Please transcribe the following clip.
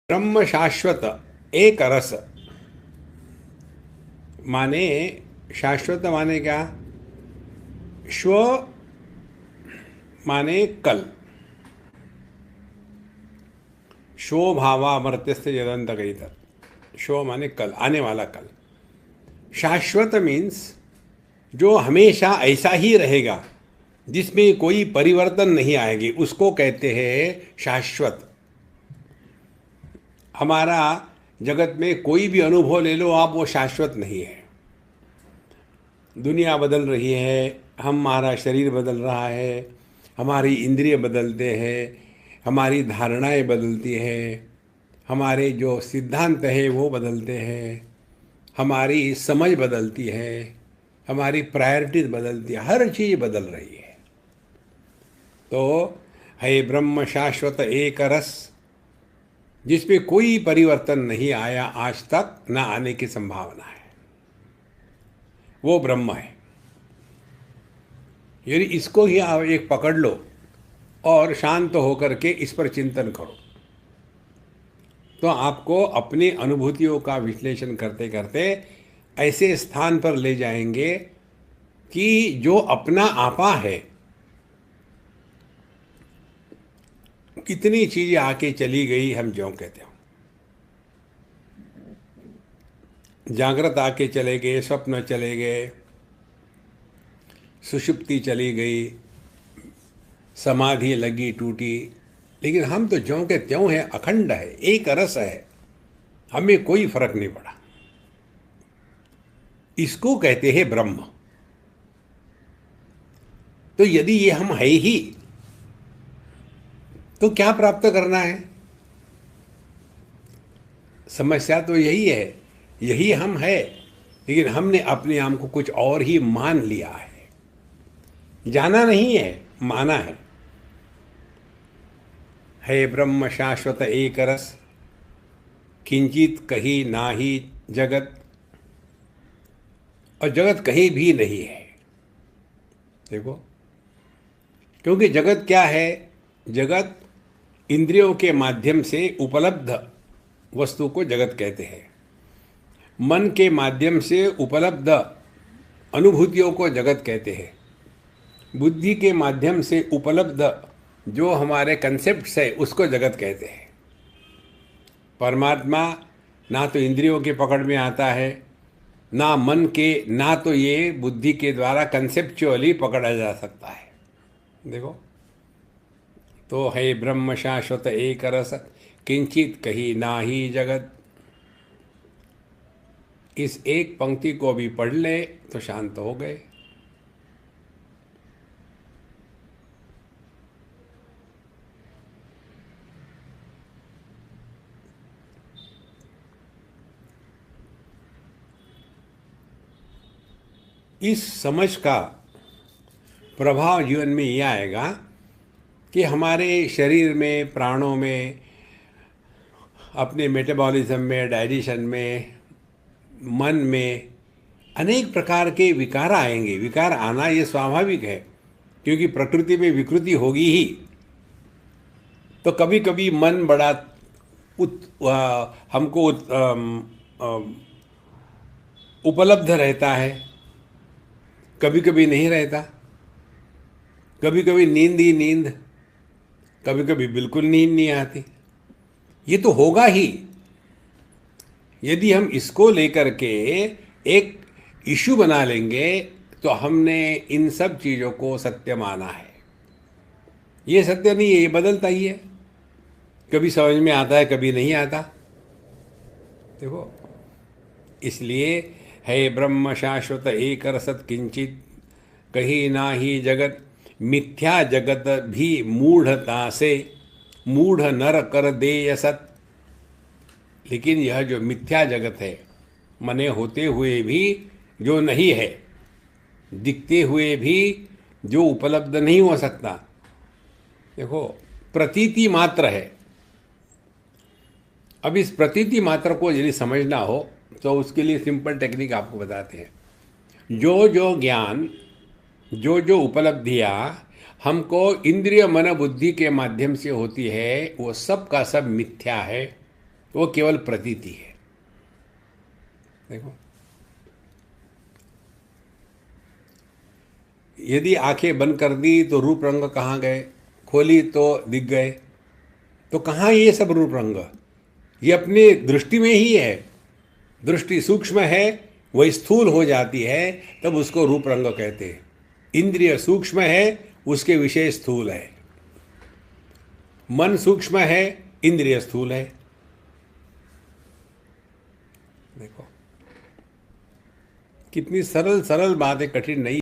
ब्रह्म शाश्वत एक रस माने शाश्वत माने क्या? श्व माने कल, शो भावा मर्त्यस्थ जदंत गई तक। शो माने कल, आने वाला कल। शाश्वत मीन्स जो हमेशा ऐसा ही रहेगा, जिसमें कोई परिवर्तन नहीं आएगी, उसको कहते हैं शाश्वत। हमारा जगत में कोई भी अनुभव ले लो आप, वो शाश्वत नहीं है। दुनिया बदल रही है, हमारा शरीर बदल रहा है, हमारी इंद्रिय बदलते हैं, हमारी धारणाएं बदलती हैं, हमारे जो सिद्धांत है वो बदलते हैं, हमारी समझ बदलती है, हमारी प्रायोरिटीज बदलती है, हर चीज़ बदल रही है। तो है ब्रह्म शाश्वत एक रस, जिसमें कोई परिवर्तन नहीं आया आज तक, न आने की संभावना है, वो ब्रह्म है। यदि इसको ही आप एक पकड़ लो और शांत होकर के इस पर चिंतन करो, तो आपको अपनी अनुभूतियों का विश्लेषण करते करते ऐसे स्थान पर ले जाएंगे कि जो अपना आपा है, कितनी चीजें आके चली गई, हम ज्यों कहते हो। जागृत आके चले गए, स्वप्न चले गए, सुषुप्ति चली गई, समाधि लगी टूटी, लेकिन हम तो ज्यों के त्यों हैं, अखंड है, एक रस है, हमें कोई फर्क नहीं पड़ा। इसको कहते हैं ब्रह्म। तो यदि ये हम है ही, तो क्या प्राप्त करना है? समस्या तो यही है, यही हम है, लेकिन हमने अपने आप को कुछ और ही मान लिया है। जाना नहीं है, माना है ब्रह्म शाश्वत एक रस, किंचित कहीं नाही जगत, और जगत कहीं भी नहीं है। देखो, क्योंकि जगत क्या है? जगत इंद्रियों के माध्यम से उपलब्ध वस्तु को जगत कहते हैं। मन के माध्यम से उपलब्ध अनुभूतियों को जगत कहते हैं। बुद्धि के माध्यम से उपलब्ध जो हमारे कंसेप्ट्स है, उसको जगत कहते हैं। परमात्मा ना तो इंद्रियों के पकड़ में आता है, ना मन के, ना तो ये बुद्धि के द्वारा कंसेप्चुअली पकड़ा जा सकता है। देखो, तो है ब्रह्म शाश्वत एक रस, किंचित कहीं नाही जगत। इस एक पंक्ति को भी पढ़ ले तो शांत हो गए। इस समझ का प्रभाव जीवन में ये आएगा कि हमारे शरीर में, प्राणों में, अपने मेटाबॉलिज्म में, डाइजेशन में, मन में अनेक प्रकार के विकार आएंगे। विकार आना ये स्वाभाविक है, क्योंकि प्रकृति में विकृति होगी ही। तो कभी कभी मन बड़ा हमको उपलब्ध रहता है, कभी कभी नहीं रहता। कभी कभी नींद ही नींद, कभी कभी बिल्कुल नींद नहीं आती। ये तो होगा ही। यदि हम इसको लेकर के एक इशू बना लेंगे, तो हमने इन सब चीज़ों को सत्य माना है। ये सत्य नहीं है, ये बदलता ही है। कभी समझ में आता है, कभी नहीं आता। देखो, इसलिए है ब्रह्म शाश्वत एक रसत, किंचित कहीं ना ही जगत, मिथ्या जगत भी मूढ़ता से, मूढ़ नर कर दे असत। लेकिन यह जो मिथ्या जगत है, मने होते हुए भी जो नहीं है, दिखते हुए भी जो उपलब्ध नहीं हो सकता, देखो प्रतीति मात्र है। अब इस प्रतीति मात्र को यदि समझना हो, तो उसके लिए सिंपल टेक्निक आपको बताते हैं। जो जो ज्ञान, जो जो उपलब्धियाँ हमको इंद्रिय मन बुद्धि के माध्यम से होती है, वो सब का सब मिथ्या है। तो वो केवल प्रतीति है। देखो, यदि आंखें बंद कर दी तो रूप रंग कहाँ गए, खोली तो दिख गए। तो कहाँ ये सब रूप रंग? ये अपनी दृष्टि में ही है। दृष्टि सूक्ष्म है, वह स्थूल हो जाती है, तब उसको रूप रंग कहते हैं। इंद्रिय सूक्ष्म है, उसके विषय स्थूल है। मन सूक्ष्म है, इंद्रिय स्थूल है। देखो कितनी सरल सरल बात है, कठिन नहीं।